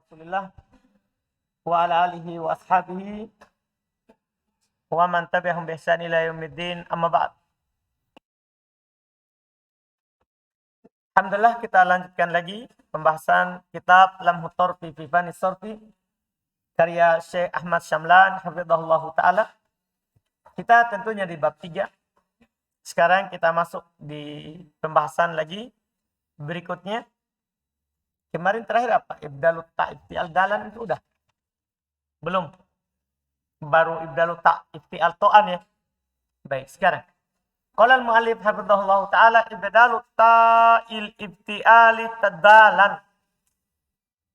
Rasulillah wa ala alihi wa ashabihi wa man tabi'ahum bi ihsan ila yaumiddin, amma ba'd. Alhamdulillah, kita lanjutkan lagi pembahasan kitab Lamhut Torfi fi Fanis Sorfi karya Syekh Ahmad Syamlan hafizahullah taala. Kita tentunya di bab 3. Sekarang kita masuk di pembahasan lagi berikutnya. Kemarin terakhir apa? Ibdalut ta' iftial dalan itu udah? Belum. Baru ibdalut ta' iftial to'an ya. Baik, sekarang. Qala al-mu'allif hafizahullah ta'ala ibdalut ta'il iftiali tadalan.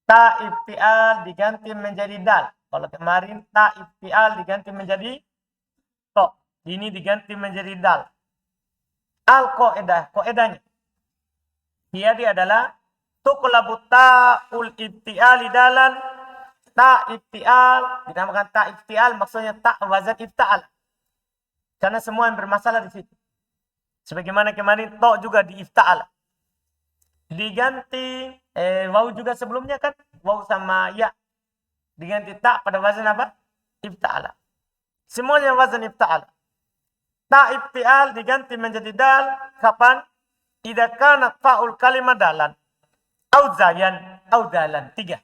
Ta iftial diganti menjadi dal. Kalau kemarin ta iftial diganti menjadi to. Ini diganti menjadi dal. Al-qaedah, qaedahnya. Dia adalah tuqlabu ta'ul ibtiali dalan. Ta ibtial dinamakan ta ibtial, maksudnya ta wazan ibtial. Karena semua yang bermasalah di situ. Sebagaimana kemarin to juga di ibtial. Diganti waw juga sebelumnya kan, waw sama ya. Diganti ta pada wazan apa? Ibtial. Semuanya wazan ibtial. Ta ibtial diganti menjadi dal kapan? Idza kana fa'ul kalimat dalan. Au zayan, au dalan. 3.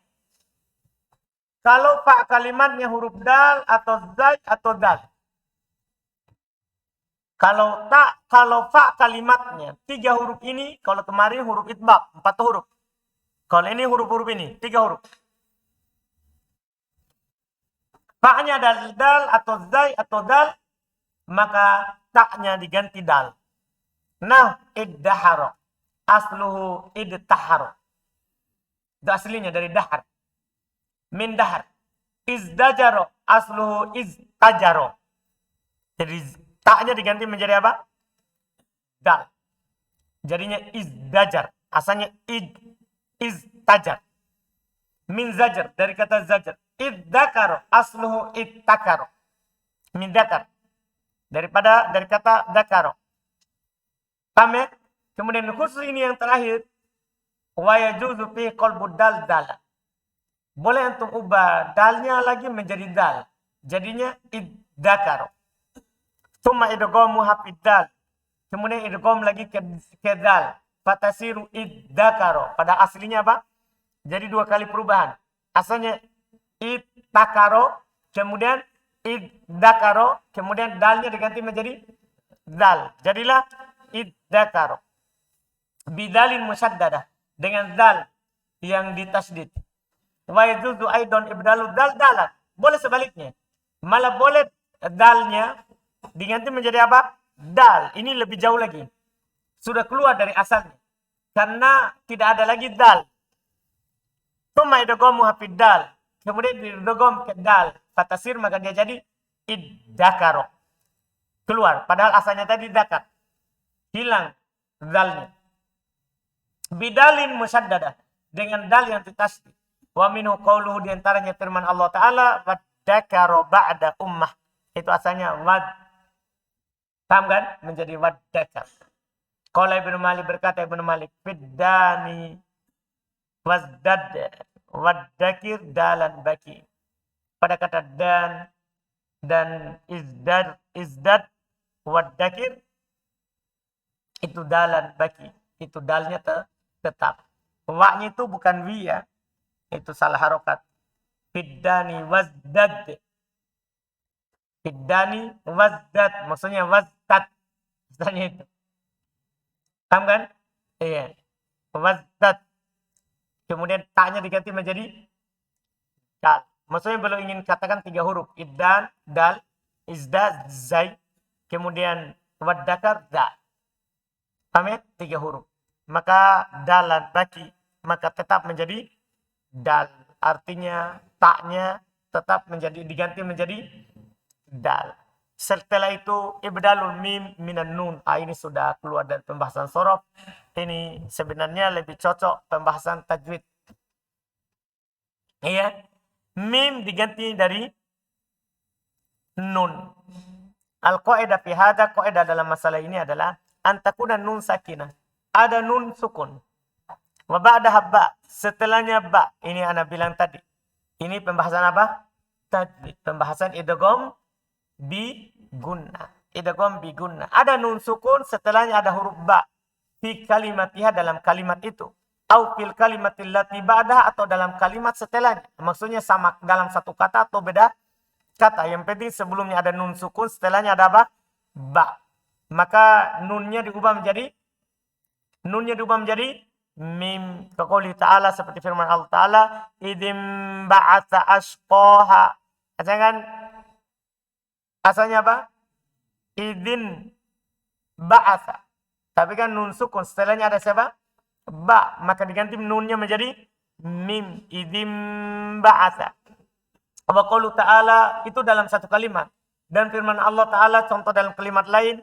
Kalau fa kalimatnya huruf dal atau zay atau dal. Kalau fa kalimatnya 3 huruf ini, kalau kemarin huruf itbaq 4 huruf. Kalau ini huruf-huruf ini 3 huruf. Fa-nya dal atau zay atau dal, maka ta-nya diganti dal. Nah, iddaharo. Asluhu idtaharo. Itu aslinya dari dahar. Min dahar. Izdajaro. Asluhu iztajaro. Jadi ta-nya diganti menjadi apa? Dal. Jadinya izdajar. Asalnya iztajar. Min zajar. Dari kata zajar. Iddakaro. Asluhu idtakaro. Min dakar. Dari kata dakaro. Paham ya? Kemudian khusus ini yang terakhir. Wa yajuzu fi qalbu dal dal. Boleh antum ubah dalnya lagi menjadi dal. Jadinya iddakaro. Tsumma idghamu hafid dal. Kemudian idgham lagi ke dal. Fatasiru iddakaro. Pada aslinya apa? Jadi 2 kali perubahan. Asalnya idtakaro, kemudian iddakaro, kemudian dalnya diganti menjadi dal. Jadilah iddakaro. Bidalin musyaddadah. Dengan dal yang ditasdid. Wa yajuzu aidan ibdalu dal dalan. Boleh sebaliknya. Malah boleh dalnya diganti menjadi apa? Dal. Ini lebih jauh lagi. Sudah keluar dari asalnya. Karena tidak ada lagi dal. Tsumma idghamu hafid dal. Kemudian idgham ke dal. Fatasir, maka dia jadi iddakaro. Keluar. Padahal asalnya tadi dakar. Hilang dalnya. Bidalin musyaddadah. Dengan dal yang ditasdid. Wa minhu qawluhu, diantaranya firman Allah Ta'ala. Waddakaro ba'da ummah. Itu asalnya wad. Paham kan? Menjadi waddakar. Qala Ibnu Malik, berkata Ibnu Malik. Fiddani wazdad. Waddakir dalan baki. Pada kata dan izdad waddakir. Itu dalan baki. Itu dalnya tetap. Wa-nya itu bukan wi ya. Itu salah harokat. Fiddani wazdad. Fiddani wazdad. Maksudnya wazdad. Maksudnya itu. Paham kan? Iya. Wazdad. Kemudian ta-nya diganti menjadi dal. Maksudnya belum ingin katakan 3 huruf. Iddan, dal, izda, zai. Kemudian waddakar, dal. Paham ya? 3 huruf. Maka dalan baki. Maka tetap menjadi dal. Artinya ta-nya tetap diganti menjadi dal. Setelah itu ibdalul mim minan nun. Ini sudah keluar dari pembahasan sorof. Ini sebenarnya lebih cocok pembahasan tajwid. Iya. Mim diganti dari nun. Al-qaedah fi hadza, qaedah dalam masalah ini adalah antakuna nun sakinah. Ada nun sukun. Wa ba'daha ba. Setelahnya ba. Ini ana bilang tadi. Ini pembahasan apa? Tadi. Pembahasan idgham bi gunna. Idgham bi gunna. Ada nun sukun, setelahnya ada huruf ba. Fi kalimatiha, dalam kalimat itu. Au fil kalimatil lati ba'daha, atau dalam kalimat setelahnya. Maksudnya sama dalam satu kata atau beda kata. Yang penting sebelumnya ada nun sukun, setelahnya ada apa? Ba. Maka nunnya diubah menjadi mim. Kaqouli ta'ala, seperti firman Allah Ta'ala, idim ba'atha ashqaha. Kan asalnya apa? Idin ba'atha. Tapi kan nun sukun, setelahnya ada siapa? Ba. Maka diganti nunnya menjadi mim. Idim ba'atha. Wa qaulu ta'ala, itu dalam satu kalimat. Dan firman Allah Ta'ala, contoh dalam kalimat lain,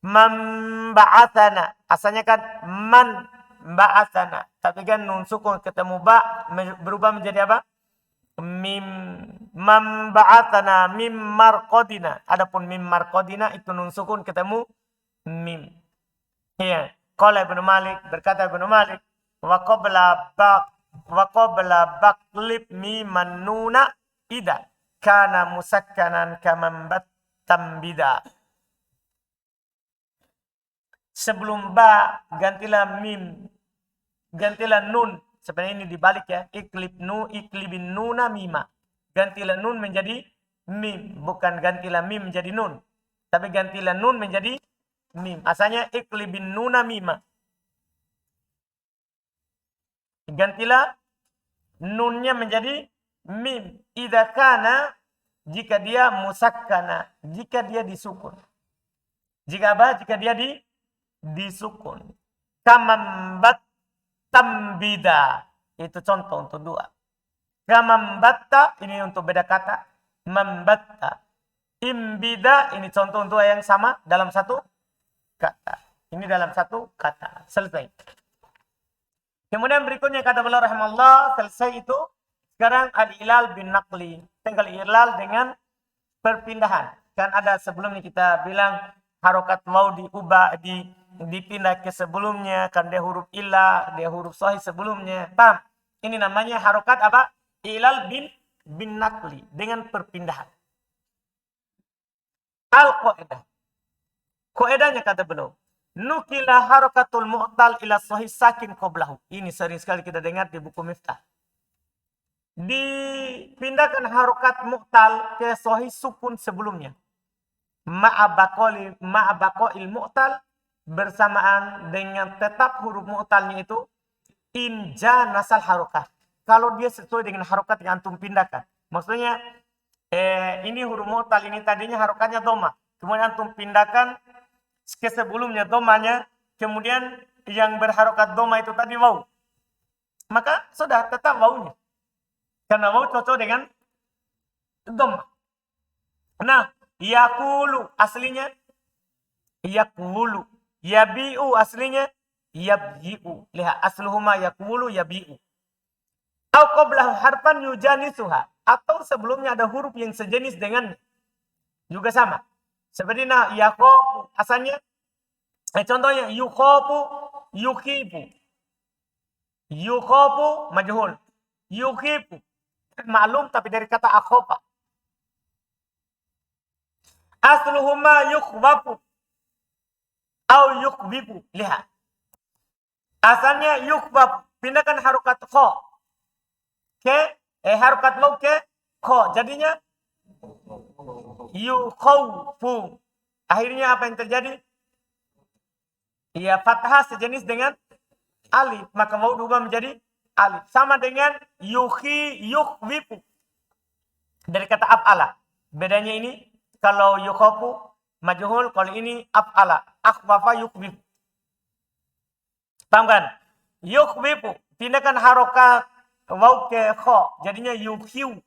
man ba'athana. Asalnya kan man ba'athana. Tapi kan nun sukun ketemu ba, berubah menjadi apa? Mim. Man ba'athana mim marqadina. Adapun mim marqadina itu nun sukun ketemu mim. Iya. Qala Ibnu Malik, berkata Ibnu Malik, wa qabla baqlib miman nuna ida kana musakkanan kaman battam bida. Sebelum ba gantilah mim, gantilah nun. Sebenarnya ini dibalik ya. Iklibin nuna mima. Gantilah nun menjadi mim, bukan gantilah mim menjadi nun. Tapi gantilah nun menjadi mim. Asalnya iklibin nuna mima. Gantilah nunnya menjadi mim. Idza kana, jika dia musakkana, jika dia disukun. Jika apa? Jika dia disukun. Kamambat tambida. Itu contoh untuk dua. Kamambatta, ini untuk beda kata. Membatta. Imbida, ini contoh untuk yang sama dalam satu kata. Ini dalam satu kata. Selesai. Kemudian berikutnya kata beliau rahimahullah, selesai itu. Sekarang al-ilal bin naqli. Tinggal ilal dengan perpindahan. Kan ada sebelumnya kita bilang harokat waw diubah, dipindah ke sebelumnya. Kan dia huruf ilah, dia huruf sahih sebelumnya. Paham? Ini namanya harokat apa? Ilal bin naqli. Dengan perpindahan. Al-Qaedah. Qaedahnya kata beliau. Nukila harokatul mu'tal ila sahih sakin qoblahu. Ini sering sekali kita dengar di buku Miftah. Dipindahkan harokat mu'tal ke sahih sukun sebelumnya. Ma'abaqo'il mu'tal, bersamaan dengan tetap huruf mu'talnya itu inja nasal harokat. Kalau dia sesuai dengan harokat yang antum pindahkan. Maksudnya ini huruf mu'tal ini tadinya harokatnya doma. Kemudian antum pindahkan ke sebelumnya domanya, kemudian yang berharokat doma itu tadi waw. Maka sudah tetap wawnya. Karena waw cocok dengan doma. Nah, yakulu aslinya yakulu. Yabi'u aslinya yabyi'u. Lihat asluhuma yakulu yabi'u. Au qablahu harfan yujanisuha. Atau sebelumnya ada huruf yang sejenis dengannya. Juga sama. Seperti yakobu. Asalnya, contohnya yukobu, yukibu. Yukobu, majhul. Yukibu. Maklum tapi dari kata akhoba. Asluhuma yukwabu. Au yukbibu. Lihat. Asalnya yukwabu. Pindahkan harokat kho. Harokat waw ke kho. Jadinya yukhawfu. Akhirnya apa yang terjadi? Ya, fathah sejenis dengan alif. Maka waw berubah menjadi alif. Sama dengan yukhwifu. Dari kata af'ala. Bedanya ini, kalau yukhawfu majhul, kalau ini af'ala. Akhwafa yukhwifu. Paham kan? Yukhwifu. Pindahkan harokat waw ke kho. Jadinya yukhiw.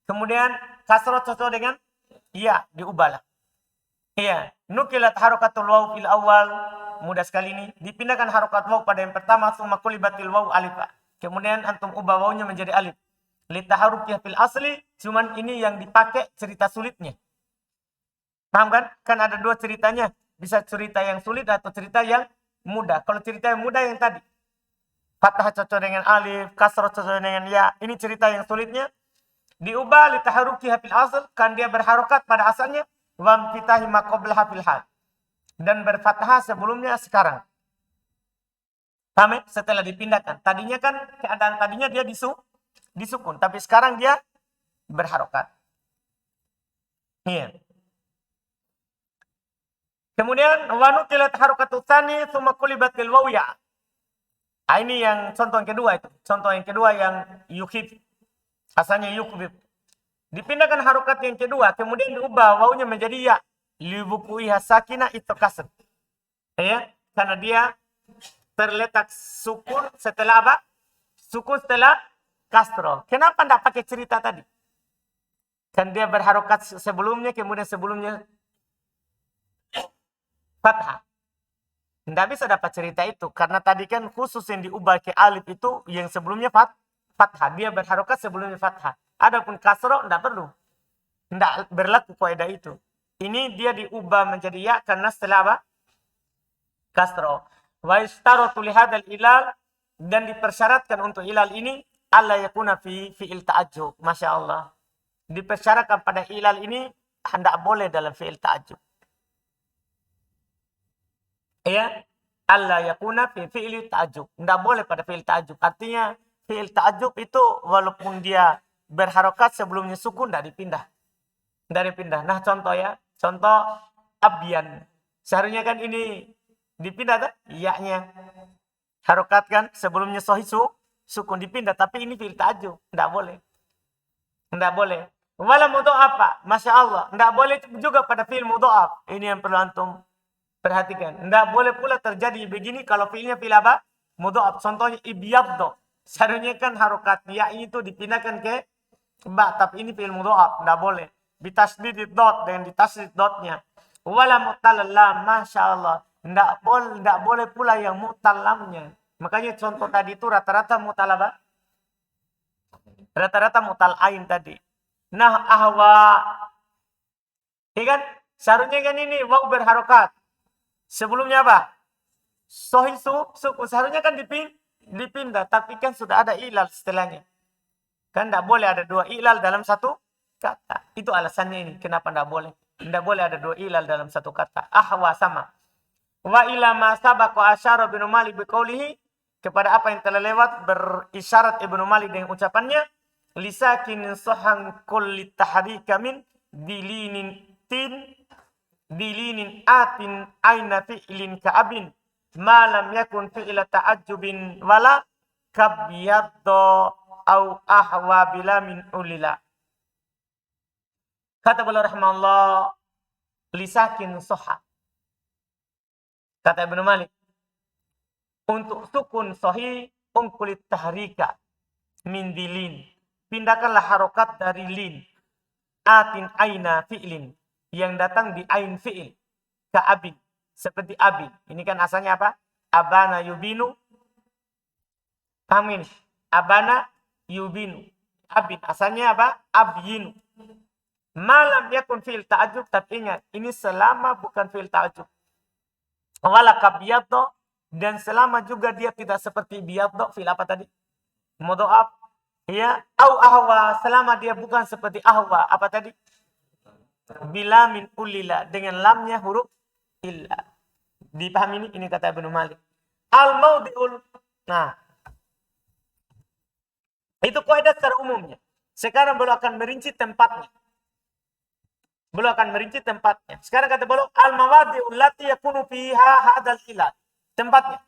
Kemudian kasroh cocok dengan iya, diubahlah. Iya, nukilat harokatul waw fil awal. Mudah sekali ini. Dipindahkan harokat waw pada yang pertama, summa kulibatil waw alifa. Kemudian antum ubah wawnya menjadi alif. Litaharukiyah fil asli, cuman ini yang dipakai cerita sulitnya. Paham kan? Kan ada dua ceritanya. Bisa cerita yang sulit atau cerita yang mudah. Kalau cerita yang mudah yang tadi. fathah cocok dengan alif, kasrah cocok dengan ya. Ini cerita yang sulitnya. Diubah li taharukiha fil asl, kan dia berharokat pada asalnya, wa fitahi ma qablaha fil hal. Dan berfathah sebelumnya sekarang. Paham ya? Setelah dipindahkan. Tadinya kan keadaan tadinya dia disukun, tapi sekarang dia berharokat. Iya. Kemudian wa nuqilat harakatu tsani tsumma qulibat lil wawiyah. Ini yang contoh yang kedua itu. Contoh yang kedua yang yukhif. Asalnya yukbib. Dipindahkan harokat yang kedua, kemudian diubah wawunya menjadi ya. Libukuiha sakinah itu kasr. Ya, karena dia terletak sukun setelah apa? Sukun setelah kasro. Kenapa tidak pakai cerita tadi? Kan dia berharokat sebelumnya, kemudian sebelumnya fathah. Tidak bisa dapat cerita itu. Karena tadi kan khusus yang diubah ke alif itu yang sebelumnya fathah. Dia berharokat sebelumnya fathah. Adapun kasro tidak perlu. Tidak berlaku kaidah itu. Ini dia diubah menjadi ya karena setelah apa? Kasro. Wa istaratu lihadzal ilal, dan dipersyaratkan untuk ilal ini alla yakuna fi fi'il ta'ajjub. Masya Allah. Dipersyaratkan pada ilal ini hendak boleh dalam fi'il ta'ajjub. Ya, alla yakuna fi fi'il ta'ajjub. Hendak boleh pada fi'il ta'ajjub. Artinya fi'il ta'ajjub itu walaupun dia berharokat sebelumnya sukun tidak dipindah. Tidak dipindah. Nah contoh ya. Contoh abyan. Seharusnya kan ini dipindah kan? Iya-nya. Harokat kan sebelumnya sukun dipindah. Tapi ini fi'il ta'ajjub. Tidak boleh. Tidak boleh. Wala mudha'af. Masya Allah. Tidak boleh juga pada fi'il mudha'af. Ini yang perlu antum perhatikan. Tidak boleh pula terjadi begini kalau fi'ilnya fi'il apa? Mudha'af. Contohnya ibyaddo. Seharusnya kan harokat ya itu dipindahkan ke ba. Tapi ini fi'il mudha'af. Tidak boleh. Bitasdid dot, dengan ditasdid dotnya. Wala mu'tal lam. Masya Allah. Tidak boleh pula yang mu'tal lamnya. Makanya contoh tadi itu rata-rata mu'tal apa? Rata-rata mu'tal ain tadi. Nah ahwa. Ya kan? Seharusnya kan ini waw berharokat. Sebelumnya apa? Sohi suku. Seharusnya kan dipindah. Tapi kan sudah ada ilal setelahnya. Kan tidak boleh ada dua ilal dalam satu kata. Itu alasannya ini. Kenapa tidak boleh? Tidak boleh ada dua ilal dalam satu kata. Ahwa sama. Wa ila ma sabaqa asyara Ibnu Malik biqaulihi, kepada apa yang telah lewat berisyarat Ibnu Malik dengan ucapannya, lisakin sohan kulli tahrika min dilinin atin aina fi'lin ka'abin ma lam yakun fi'la ta'ajjubin wala kabyaddo au ahwa bila min ulila. Kata beliau rahimahullah, lisakin soha. Kata Ibnu Malik, untuk sukun sohi ungkulit tahrika min dilin. Pindahkanlah harokat dari lin. Atin aina fi'lin. Yang datang di ain fi'il. Ka'abin. Seperti abin. Ini kan asalnya apa? Abana yubinu. Paham ini? Abana yubinu. Abin. Asalnya apa? Abyinu. Malam yakun fi'il ta'ajub. Tapi ingat, ini selama bukan fi'il ta'ajub. Wala kabiyaddo. Dan selama juga dia tidak seperti biyaddo. Fi'il apa tadi? Mudha'af. Ya. Au ahwa. Selama dia bukan seperti ahwa. Apa tadi? Bila min ulila. Dengan lamnya huruf illa. Dipahami ini? Ini kata Ibnu Malik. Al-maudi'ul. Nah. Itu kaidah secara umumnya. Sekarang beliau akan merinci tempatnya. Sekarang kata beliau, al-mawadi'ul lati yakunu fiha hadal ilal. Tempatnya.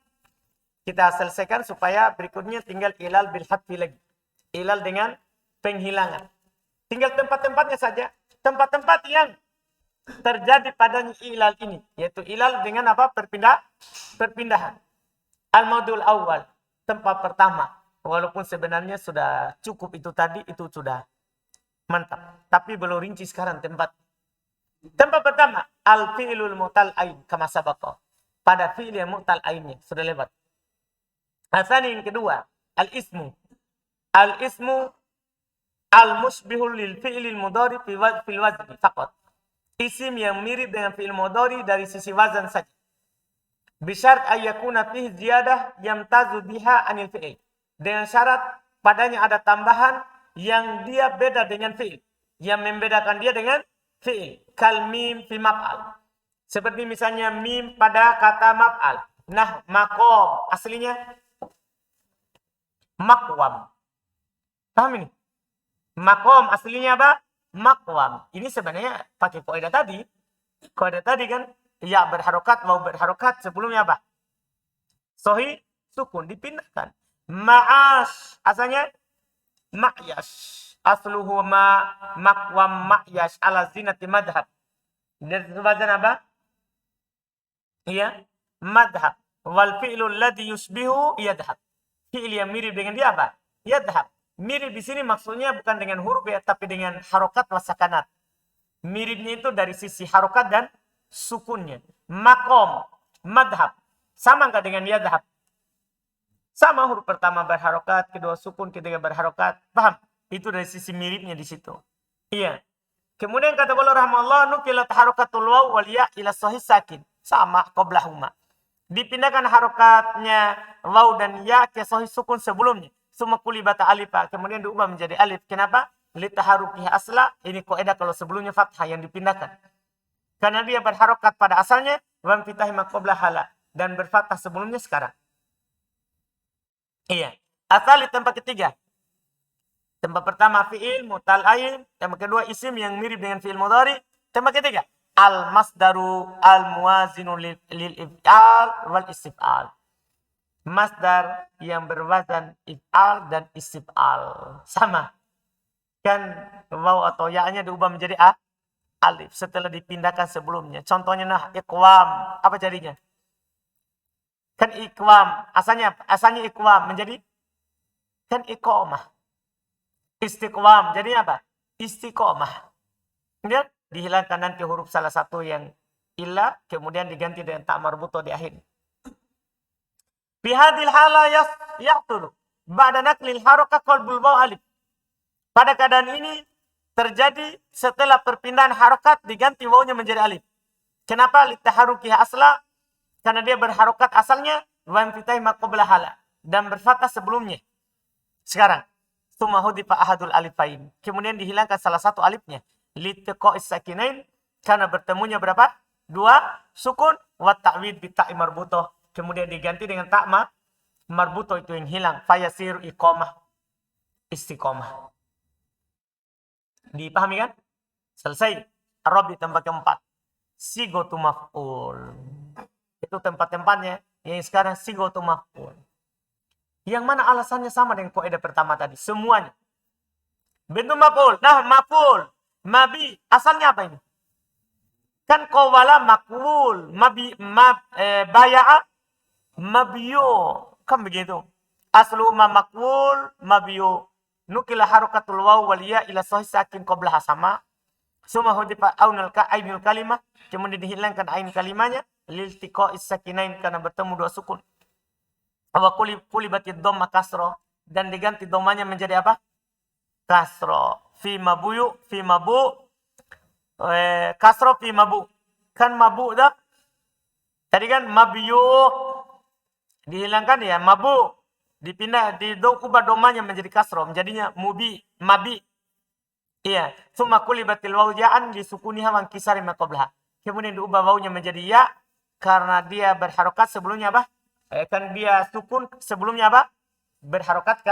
Kita selesaikan supaya berikutnya tinggal ilal bil hadfi lagi. Ilal dengan penghilangan. Tinggal tempat-tempatnya saja. Tempat-tempat yang terjadi padanya ilal ini. Yaitu ilal dengan apa? Perpindahan. Al-mawdi'ul awal. Tempat pertama. Walaupun sebenarnya sudah cukup itu tadi, itu sudah mantap. Tapi belum rinci sekarang tempat. Tempat pertama, al-fi'lul mu'tal ain kama sabaqa. Pada fi'il yang mu'tal ainnya sudah lewat. Asani yang kedua, al-ismu. Al-ismu al-musbihul lil fi'lil mudhari fil wazni faqat. Isim yang mirip dengan fi'il mudhari dari sisi wazan saja. Bisyarat ayyakuna fihi ziyadah yamtazu biha anil fi'il. Dengan syarat padanya ada tambahan yang dia beda dengan fi'il. Yang membedakan dia dengan fi'il. Kal mim fi maf'al. Seperti misalnya mim pada kata maf'al. Nah, maqam aslinya maqwam. Paham ini? Maqam aslinya apa? Maqwam. Ini sebenarnya pakai kaidah tadi. Kaidah tadi kan ya berharokat, waw berharokat, sebelumnya apa? Sohi, sukun, dipindahkan. Ma'ash, asalnya ma'yash. Asluhu maqwam ma'yash ala zinati madhab. Dari wazan apa? Iya, madhab. Wal fi'lu alladhi yusbihu yadhab. Fi'il yang mirip dengan dia apa? Yadhab. Mirip di sini maksudnya bukan dengan huruf ya, tapi dengan harokat wasakanat. Miripnya itu dari sisi harokat dan sukunnya. Makom, madhab. Sama nggak dengan yadhab? Sama, huruf pertama berharokat, kedua sukun, ketiga berharokat. Paham? Itu dari sisi miripnya di situ. Iya. Kemudian kata beliau rahimahullah, nukilat harokatul waw wal ya ila sahih sakin. Sama qoblahuma. Dipindahkan harokatnya waw dan ya ke sahih sukun sebelumnya. Summa kulibata alifa. Kemudian diubah menjadi alif. Kenapa? Litaharukiha asla. Ini kaidah kalau sebelumnya fathah yang dipindahkan. Karena dia berharokat pada asalnya, wam fitahi maqobla hala, dan berfathah sebelumnya sekarang. Iya. Asal di tempat ketiga. Tempat pertama fi'il mutal'ain, tempat kedua isim yang mirip dengan fi'il mudhari. Tempat ketiga al-masdaru al-muwazinu lil if'al wal istif'al. Masdar yang berwazan if'al dan istif'al. Sama. Kan waw atau ya-nya diubah menjadi alif setelah dipindahkan sebelumnya. Contohnya nah iqwam, apa jadinya? Kan iqwam, asalnya iqwam menjadi kan iqamah. Istiqwam jadi apa? Istiqamah. Kemudian dihilangkan nanti huruf salah satu yang illa, kemudian diganti dengan ta marbuto di akhir. Fi hadhil hala yaqtulu ba'da naqlil harakah qalbul waw alif. Pada keadaan ini terjadi setelah perpindahan harokat diganti wawnya menjadi alif. Kenapa? Litaharukiha asla. Karena dia berharokat asalnya. Wa fitahi maqobla hala. Dan berfathah sebelumnya. Sekarang. Tsumma hudifa ahadul alifain. Kemudian dihilangkan salah satu alifnya. Litiqa'is sakinain. Karena bertemunya berapa? Dua sukun. Wa ta'wid bita'i marbutoh. Kemudian diganti dengan ta'ma. Marbutoh itu yang hilang. Fayasir iqamah. Istiqamah. Dipahami kan? Selesai. Arab di tempat keempat. Sigotu maf'ul. Itu tempat-tempatnya. Yang sekarang sigotu maf'ul. Yang mana alasannya sama dengan kaidah pertama tadi. Semuanya. Bentuk maf'ul. Nah, maf'ul. Mabi. Asalnya apa ini? Kan qawala maqwul. Baya'a. Mabiyo. Kan begitu. Aslu maqwul. Mabiyo. Nukila harokatul waw wal ya ila sahih sakin qablaha sama. Suma hudifa ainul kalimah. Kemudian dihilangkan ain kalimahnya. Liltiqa'is sakinain karena bertemu dua sukun. Wa kulibatid dhamma kasro. Dan diganti dhammanya menjadi apa? Kasro. Fi mabuyu. Fi mabu. Kasro fi mabu. Kan mabu dah. Tadi kan mabiyu. Dihilangkan ya mabu. Dipindah, ubah domanya menjadi kasro. Menjadinya mabi. Iya. Summa kulibatil waw ya'an disukuniha wa kisari maqoblaha. Kemudian diubah wawnya menjadi ya. Karena dia berharokat sebelumnya apa? Kan dia sukun sebelumnya apa? Berharokat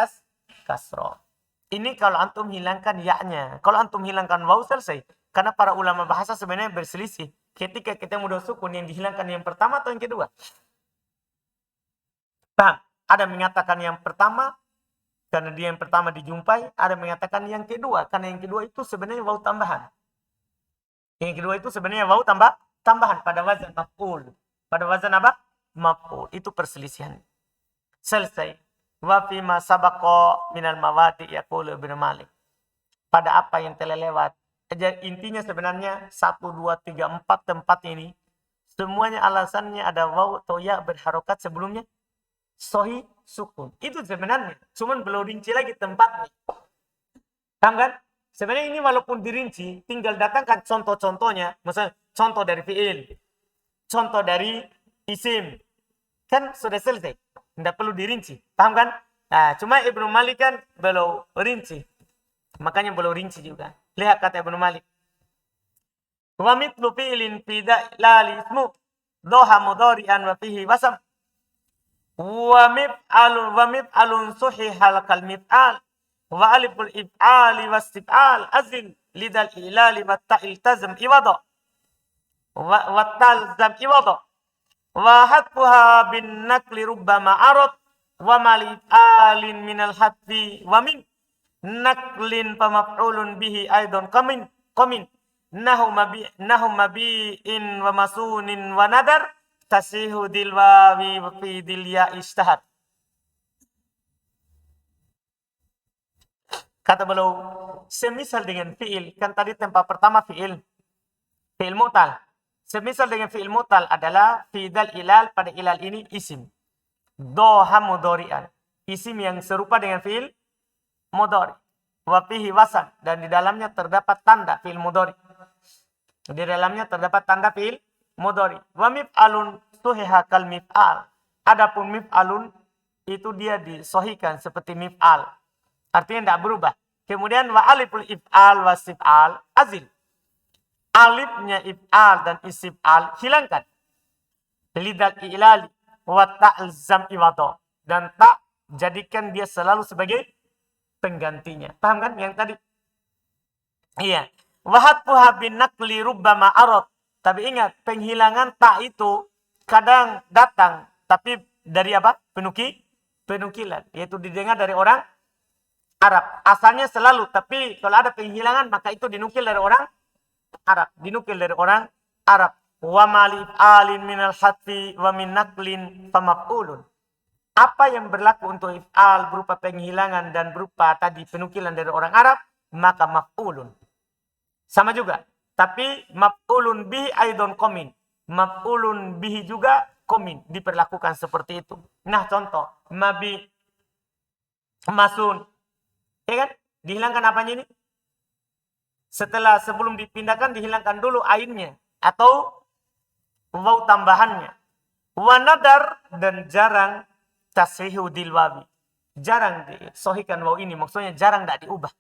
kasro. Ini kalau antum hilangkan ya-nya. Kalau antum hilangkan waw selesai. Karena para ulama bahasa sebenarnya berselisih. Ketika kita mudah sukun yang dihilangkan yang pertama atau yang kedua. Paham? Ada mengatakan yang pertama, karena dia yang pertama dijumpai. Ada mengatakan yang kedua, karena yang kedua itu sebenarnya waw tambahan. Yang kedua itu sebenarnya waw tambahan pada wazan maf'ul. Pada wazan apa? Maf'ul. Itu perselisihan. Selesai. Wa fima sabaqa minal mawadi yaqulu Ibnu Malik. Pada apa yang telah lewat. Jadi intinya sebenarnya 1, 2, 3, 4 tempat ini. Semuanya alasannya ada waw atau ya berharokat sebelumnya. Sohi sukun. Itu sebenarnya. Cuman belum rinci lagi tempatnya. Kan? Sebenarnya ini walaupun dirinci, tinggal datangkan contoh-contohnya. Misalnya contoh dari fi'il. Contoh dari isim. Kan sudah selesai. Tidak perlu dirinci. Paham kan? Nah, cuma Ibnu Malik kan belum rinci. Makanya belum rinci juga. Lihat kata Ibnu Malik. Wa mithlu fi'lin fi lali ismu doha mudhari'an wa fihi wasam. Wa mif'alun suhihal kal mif'al. Wa aliful if'ali wastif'al azil lidal ilali wa ta'il tazam iwada. Wa talzam iwada. Wa hatfuha bin nakli rubbama arad wa malif'alin minal hatfi wa min naklin pamaf'ulun bihi aidon qamin nahu mabi'in wa masunin wa nadar tasihu dilwawi wa fi dilya istahad. Kata beliau, semisal dengan fi'il, kan tadi tempat pertama fi'il mu'tal. Semisal dengan fi'il mu'tal adalah fi'dal ilal, pada ilal ini isim. Doha mudhari'an. Isim yang serupa dengan fi'il mudhari. Wa fihi wasan, dan di dalamnya terdapat tanda fi'il mudhari. Di dalamnya terdapat tanda fi'il mudhari. Wa mif'alun suhiha kal mif'al. Adapun mif'alun itu dia disohikan seperti mif'al. Artinya tidak berubah. Kemudian wa aliful if'al wa sif'al azil. Alifnya if'al dan isif'al hilangkan. Lidal ilali wa ta'lzam iwado. Dan tak jadikan dia selalu sebagai penggantinya. Paham kan yang tadi? Iya. Wa hatfuha bin nakli rubbama arad. Tapi ingat, penghilangan tak itu kadang datang. Tapi dari apa? Penukilan. Yaitu didengar dari orang Arab. Asalnya selalu. Tapi kalau ada penghilangan, maka itu dinukil dari orang Arab. Dinukil dari orang Arab. Wa malif alin minal hatfi wa min naklin famaf'ulun. Apa yang berlaku untuk if'al berupa penghilangan dan berupa tadi penukilan dari orang Arab, maka maf'ulun. Sama juga. Tapi maf'ulun bihi aidon komin. Maf'ulun bihi juga komin. Diperlakukan seperti itu. Nah contoh. Mabi masun. Ya kan? Dihilangkan apanya ini? Sebelum dipindahkan dihilangkan dulu ainnya atau waw tambahannya. Wa nadar, dan jarang tasrihu dilwawi. Jarang disohikan waw ini, maksudnya jarang tidak diubah.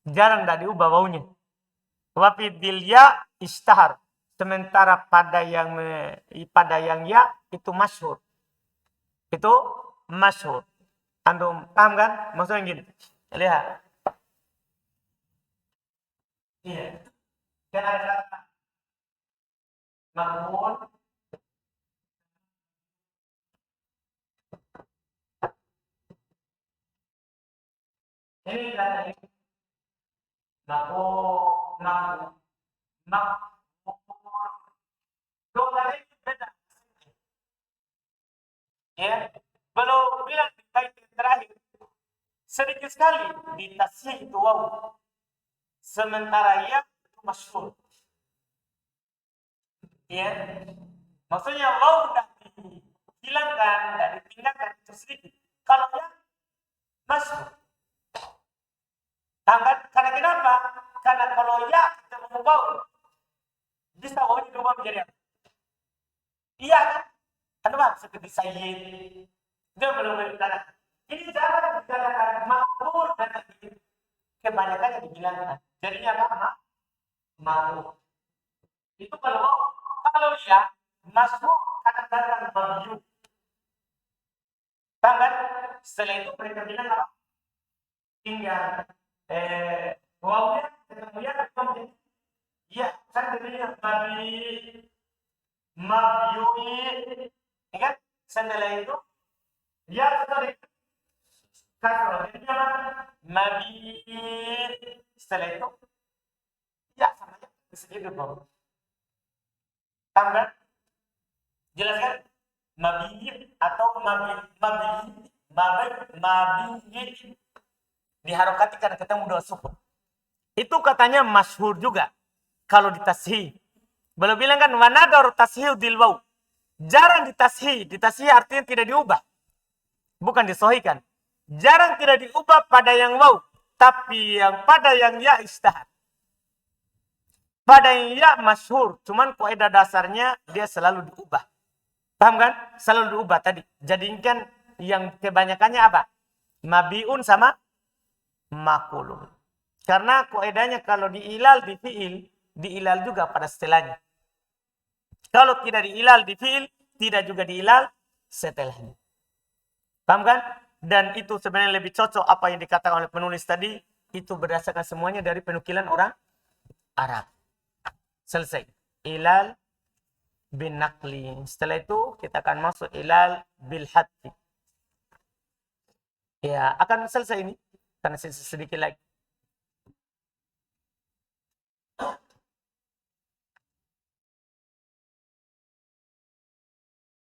Jarang tidak diubah wawnya. Wa fi dilya istahar. Sementara pada yang ya itu masyhur. Itu masyhur. Antum paham kan? Maksudnya gini. Lihat. Iya. Kan ada kata makmun. Ini kata ini. Makmun. Dua kali beda. Ya. Belum bilang di bait terakhir. Sedikit sekali di tasih itu waw. Sementara ya itu masyhur. Ya. Maksudnya waw tidak dihilangkan, tidak dipindahkan, itu sedikit. Kalau ya masyhur. Karena kenapa? Karena kalau ya kita mengubah, bisa waw ini berubah menjadi apa? Iya kan? Kenapa? Seperti sayyid. Dia belum berkata. Ini jarang dikatakan makmur dan kebanyakan yang dihilangkan. Jadinya apa? Makmur. Itu kalau ya masuk kadang-kadang babiu. Bahkan setelah itu mereka bilang apa? Tinggal wawnya ketemu ya ketemu. Iya, kan jadinya mabiui. Ya kan? Setelah itu ya tadi kasroh jadi apa? Mabi. Setelah itu ya sama aja segitu bro. Tambah jelas kan? Mabi atau mabi diharokati karena ketemu dua sukun. Itu katanya masyhur juga kalau ditashih. Belum bilang kan wanadar tashihu dilwaw. Jarang ditashih. Ditashih artinya tidak diubah. Bukan disohikan. Jarang tidak diubah pada yang waw. Tapi yang pada yang ya istahad. Pada yang ya masyhur. Cuman kaidah dasarnya dia selalu diubah. Paham kan? Selalu diubah tadi. Jadikan yang kebanyakannya apa? Mabiun sama makulun. Karena kaidahnya kalau diilal di fiil, diilal juga pada setelahnya. Kalau tidak diilal di fiil, tidak juga diilal setelahnya. Paham kan? Dan itu sebenarnya lebih cocok apa yang dikatakan oleh penulis tadi, itu berdasarkan semuanya dari penukilan orang Arab. Selesai. Ilal bin nakli. Setelah itu kita akan masuk ilal bil hati. Ya, akan selesai ini. Karena sedikit lagi.